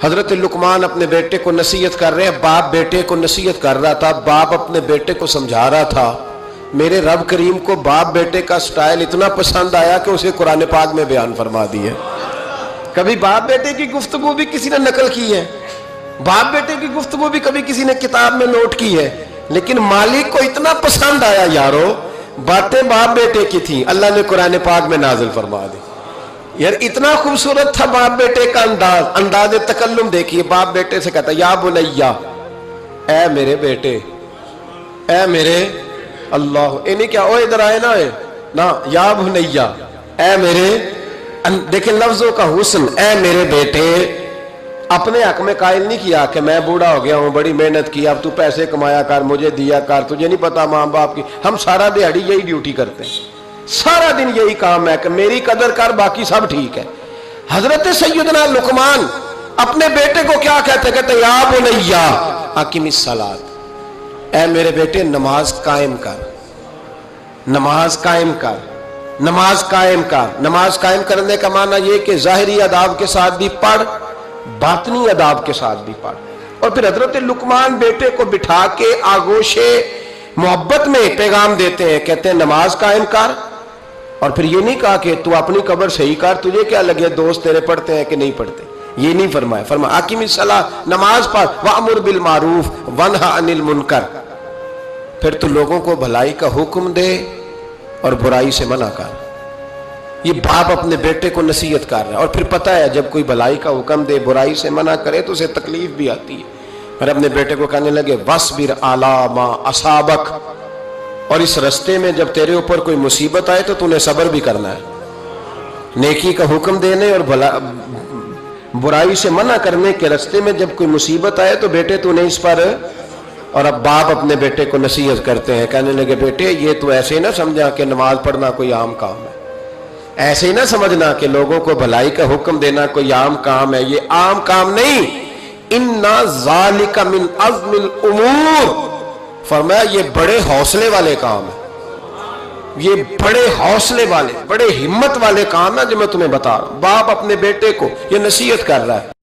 حضرت لقمان اپنے بیٹے کو نصیحت کر رہے ہیں، باپ بیٹے کو نصیحت کر رہا تھا، باپ اپنے بیٹے کو سمجھا رہا تھا۔ میرے رب کریم کو باپ بیٹے کا سٹائل اتنا پسند آیا کہ اسے قرآن پاک میں بیان فرما دیا۔ کبھی باپ بیٹے کی گفتگو بھی کسی نے نقل کی ہے، باپ بیٹے کی گفتگو بھی کبھی کسی نے کتاب میں نوٹ کی ہے، لیکن مالک کو اتنا پسند آیا یارو، باتیں باپ بیٹے کی تھیں، اللہ نے قرآن پاک میں نازل فرما دی۔ یار اتنا خوبصورت تھا باپ بیٹے کا انداز تکلم دیکھیے، باپ بیٹے سے کہتا یا بنیا، اے میرے بیٹے، اے میرے اللہ، نہیں کیا او ادھر آئے نا یا بنیا، اے میرے، دیکھیں لفظوں کا حسن، اے میرے بیٹے۔ اپنے حق میں قائل نہیں کیا کہ میں بوڑھا ہو گیا ہوں، بڑی محنت کی، اب تو پیسے کمایا کر، مجھے دیا کر، تجھے نہیں پتا ماں باپ کی۔ ہم سارا دیہڑی یہی ڈیوٹی کرتے ہیں، سارا دن یہی کام ہے کہ میری قدر کر، باقی سب ٹھیک ہے۔ حضرت سیدنا لقمان اپنے بیٹے کو کیا کہتے یا بنیا اقم الصلاۃ، اے میرے بیٹے نماز قائم کر، نماز قائم کر، نماز قائم کر۔ نماز قائم کرنے کا معنی یہ کہ ظاہری آداب کے ساتھ بھی پڑھ، باطنی آداب کے ساتھ بھی پڑھ۔ اور پھر حضرت لقمان بیٹے کو بٹھا کے آغوش محبت میں پیغام دیتے ہیں، کہتے ہیں نماز قائم کر۔ اور پھر یہ نہیں کہا کہ تو اپنی قبر صحیح کر، تجھے کیا لگے دوست تیرے پڑھتے ہیں کہ نہیں پڑھتے، یہ نہیں فرمایا۔ فرمایا اقم الصلاۃ، نماز پڑھ، وامر بالمعروف وانہا عن المنکر، پھر تو لوگوں کو بھلائی کا حکم دے اور برائی سے منع کر۔ یہ باپ اپنے بیٹے کو نصیحت کر رہا ہے، اور پھر پتہ ہے جب کوئی بھلائی کا حکم دے برائی سے منع کرے تو اسے تکلیف بھی آتی ہے۔ پھر اپنے بیٹے کو کہنے لگے وَاصْبِرْ عَلَىٰ مَا أَصَابَكَ، اور اس رستے میں جب تیرے اوپر کوئی مصیبت آئے تو نے صبر بھی کرنا ہے۔ نیکی کا حکم دینے اور برائی سے منع کرنے کے رستے میں جب کوئی مصیبت آئے تو بیٹے تو نے اس پر۔ اور اب باپ اپنے بیٹے کو نصیحت کرتے ہیں، کہنے لگے بیٹے یہ تو ایسے نہ سمجھا کہ نماز پڑھنا کوئی عام کام ہے، ایسے ہی نہ سمجھنا کہ لوگوں کو بھلائی کا حکم دینا کوئی عام کام ہے، یہ عام کام نہیں، اِنَّ ذَلِكَ مِنْ عَزْمِ الْأُمُورِ، فرمایا یہ بڑے حوصلے والے کام ہیں، یہ بڑے حوصلے والے، بڑے ہمت والے کام ہیں جو میں تمہیں بتا رہا ہوں۔ باپ اپنے بیٹے کو یہ نصیحت کر رہا ہے۔